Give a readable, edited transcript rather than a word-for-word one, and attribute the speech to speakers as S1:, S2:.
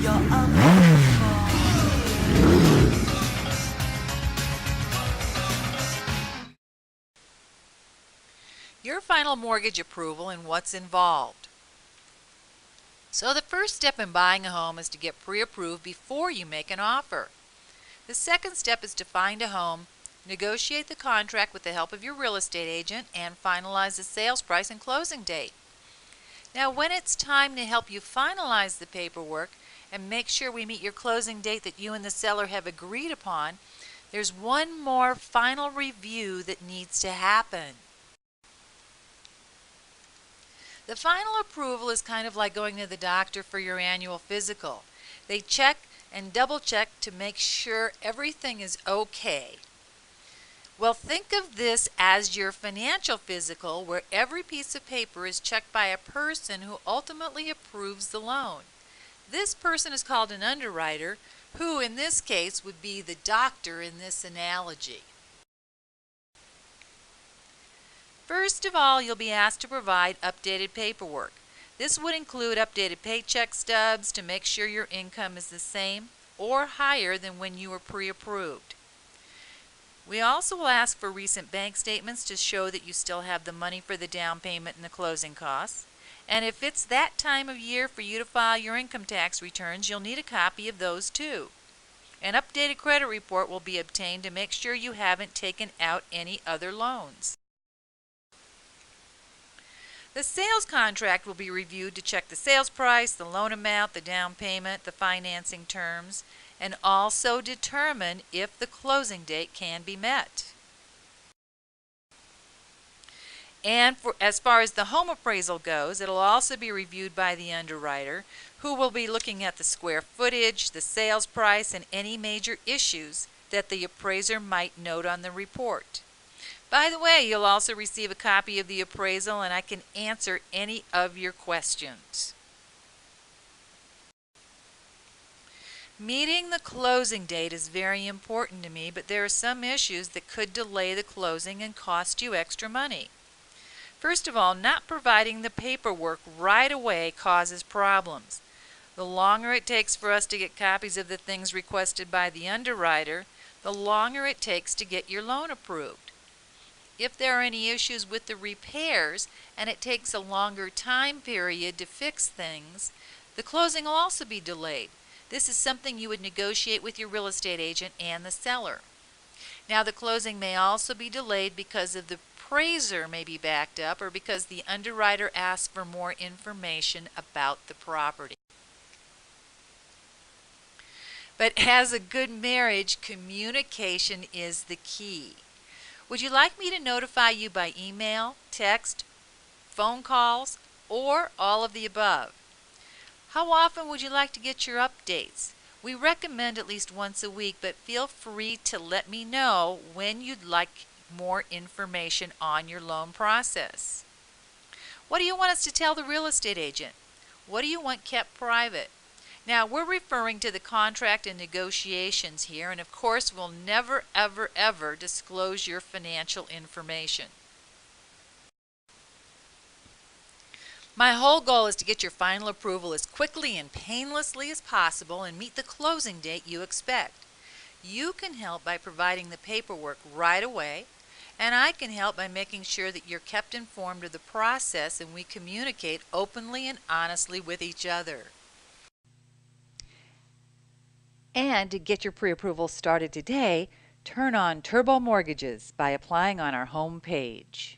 S1: You're unbelievable.
S2: Your final mortgage approval and what's involved. So the first step in buying a home is to get pre-approved before you make an offer. The second step is to find a home, negotiate the contract with the help of your real estate agent, and finalize the sales price and closing date. Now, when it's time to help you finalize the paperwork and make sure we meet your closing date that you and the seller have agreed upon, there's one more final review that needs to happen. The final approval is kind of like going to the doctor for your annual physical. They check and double check to make sure everything is okay. Well, think of this as your financial physical, where every piece of paper is checked by a person who ultimately approves the loan. This person is called an underwriter, who in this case would be the doctor in this analogy. First of all, you'll be asked to provide updated paperwork. This would include updated paycheck stubs to make sure your income is the same or higher than when you were pre-approved. We also will ask for recent bank statements to show that you still have the money for the down payment and the closing costs. And if it's that time of year for you to file your income tax returns, you'll need a copy of those too. An updated credit report will be obtained to make sure you haven't taken out any other loans. The sales contract will be reviewed to check the sales price, the loan amount, the down payment, the financing terms, and also determine if the closing date can be met. And as far as the home appraisal goes, it'll also be reviewed by the underwriter, who will be looking at the square footage, the sales price, and any major issues that the appraiser might note on the report. By the way, you'll also receive a copy of the appraisal, and I can answer any of your questions. Meeting the closing date is very important to me, but there are some issues that could delay the closing and cost you extra money. First of all, not providing the paperwork right away causes problems. The longer it takes for us to get copies of the things requested by the underwriter, the longer it takes to get your loan approved. If there are any issues with the repairs and it takes a longer time period to fix things, the closing will also be delayed. This is something you would negotiate with your real estate agent and the seller. Now, the closing may also be delayed because of the appraiser may be backed up or because the underwriter asks for more information about the property. But as a good marriage, communication is the key. Would you like me to notify you by email, text, phone calls, or all of the above? How often would you like to get your updates? We recommend at least once a week, but feel free to let me know when you'd like more information on your loan process. What do you want us to tell the real estate agent? What do you want kept private? Now, we're referring to the contract and negotiations here, and of course we'll never, ever, ever disclose your financial information. My whole goal is to get your final approval as quickly and painlessly as possible and meet the closing date you expect. You can help by providing the paperwork right away, and I can help by making sure that you're kept informed of the process and we communicate openly and honestly with each other. And to get your pre-approval started today, turn on Turbo Mortgages by applying on our home page.